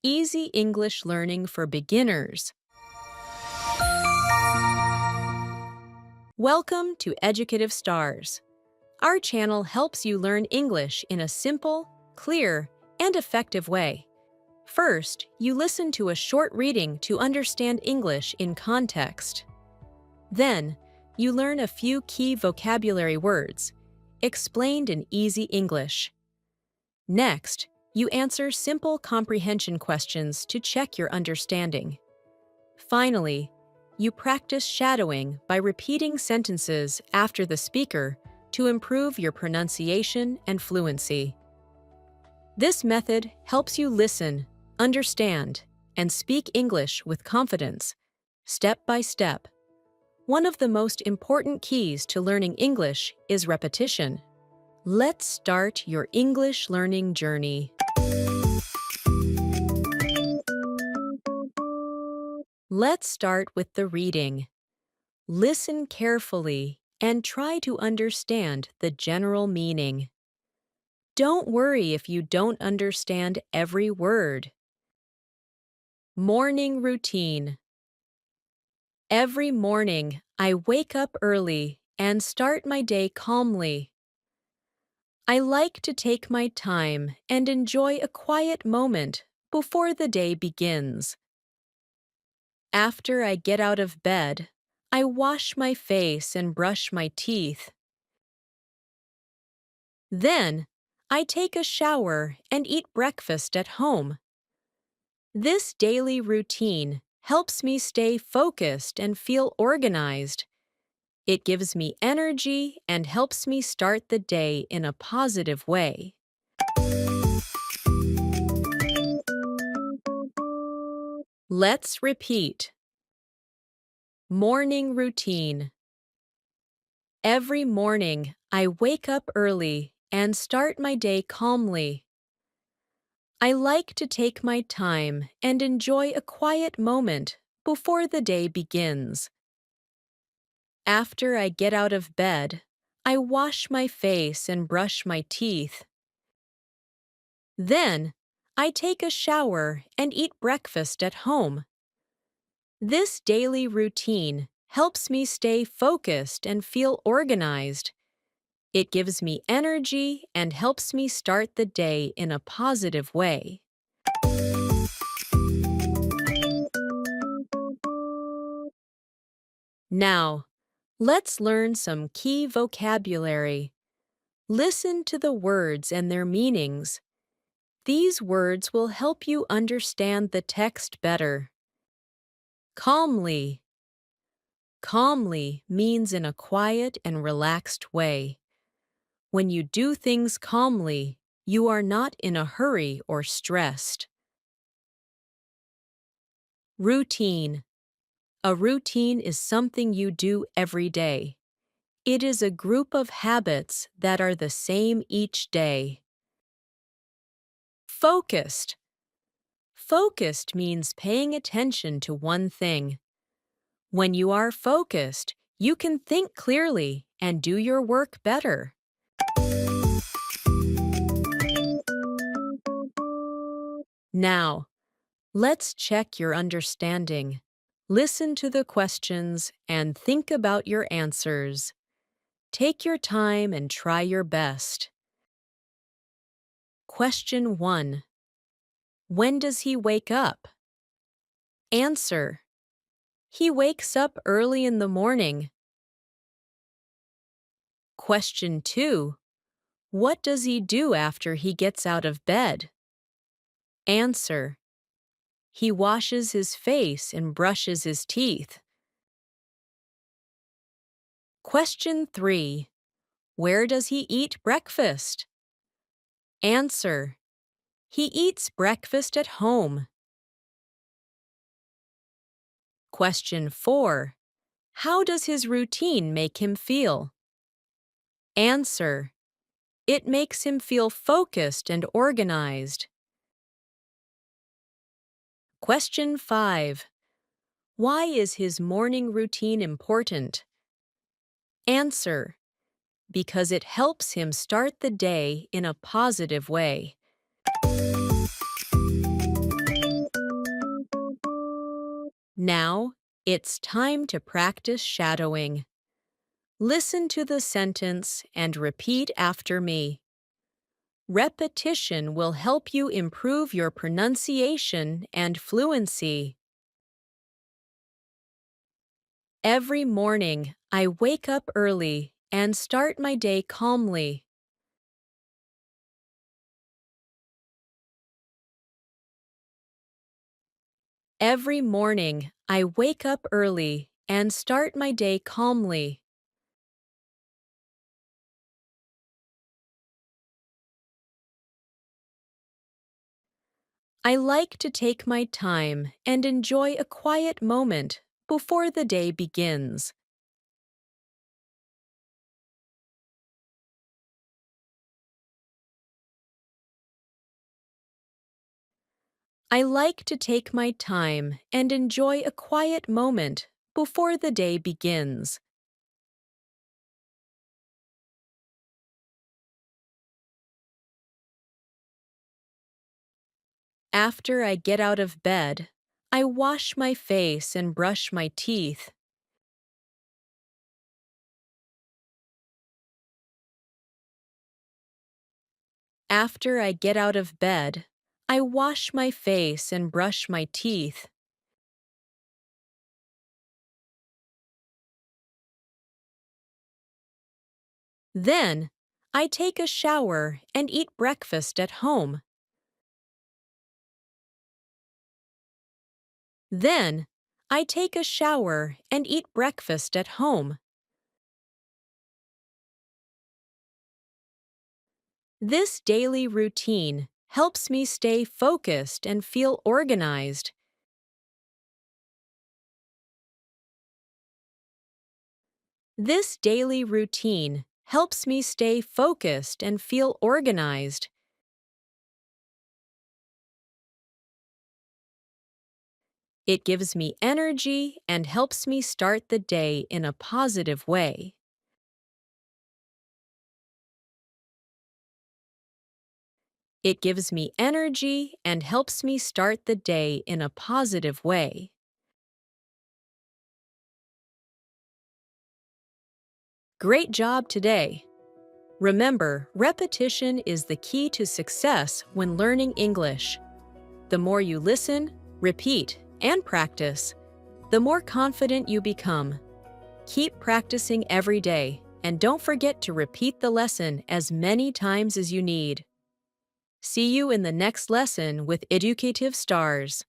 Easy English Learning for Beginners. Welcome to Educative Stars. Our channel helps you learn English in a simple, clear, and effective way. First, you listen to a short reading to understand English in context. Then, you learn a few key vocabulary words, explained in easy English. Next, you answer simple comprehension questions to check your understanding. Finally, you practice shadowing by repeating sentences after the speaker to improve your pronunciation and fluency. This method helps you listen, understand, and speak English with confidence, step by step. One of the most important keys to learning English is repetition. Let's start your English learning journey. Let's start with the reading. Listen carefully and try to understand the general meaning. Don't worry if you don't understand every word. Morning routine. Every morning, I wake up early and start my day calmly. I like to take my time and enjoy a quiet moment before the day begins. After I get out of bed, I wash my face and brush my teeth. Then, I take a shower and eat breakfast at home. This daily routine helps me stay focused and feel organized. It gives me energy and helps me start the day in a positive way. Let's repeat. Morning routine. Every morning, I wake up early and start my day calmly. I like to take my time and enjoy a quiet moment before the day begins. After I get out of bed, I wash my face and brush my teeth. Then, I take a shower and eat breakfast at home. This daily routine helps me stay focused and feel organized. It gives me energy and helps me start the day in a positive way. Now, let's learn some key vocabulary. Listen to the words and their meanings. These words will help you understand the text better. Calmly. Calmly means in a quiet and relaxed way. When you do things calmly, you are not in a hurry or stressed. Routine. A routine is something you do every day. It is a group of habits that are the same each day. Focused. Focused means paying attention to one thing. When you are focused, you can think clearly and do your work better. Now, let's check your understanding. Listen to the questions and think about your answers. Take your time and try your best. Question 1. When does he wake up? Answer. He wakes up early in the morning. Question 2. What does he do after he gets out of bed? Answer. He washes his face and brushes his teeth. Question 3. Where does he eat breakfast? Answer. He eats breakfast at home. Question 4. How does his routine make him feel? Answer. It makes him feel focused and organized. Question 5. Why is his morning routine important? Answer. Because it helps him start the day in a positive way. Now, it's time to practice shadowing. Listen to the sentence and repeat after me. Repetition will help you improve your pronunciation and fluency. Every morning, I wake up early and start my day calmly. Every morning, I wake up early and start my day calmly. I like to take my time and enjoy a quiet moment before the day begins. I like to take my time and enjoy a quiet moment before the day begins. After I get out of bed, I wash my face and brush my teeth. After I get out of bed, I wash my face and brush my teeth. Then, I take a shower and eat breakfast at home. Then, I take a shower and eat breakfast at home. This daily routine helps me stay focused and feel organized. This daily routine helps me stay focused and feel organized. It gives me energy and helps me start the day in a positive way. It gives me energy and helps me start the day in a positive way. Great job today! Remember, repetition is the key to success when learning English. The more you listen, repeat, and practice, the more confident you become. Keep practicing every day, and don't forget to repeat the lesson as many times as you need. See you in the next lesson with Educative Stars.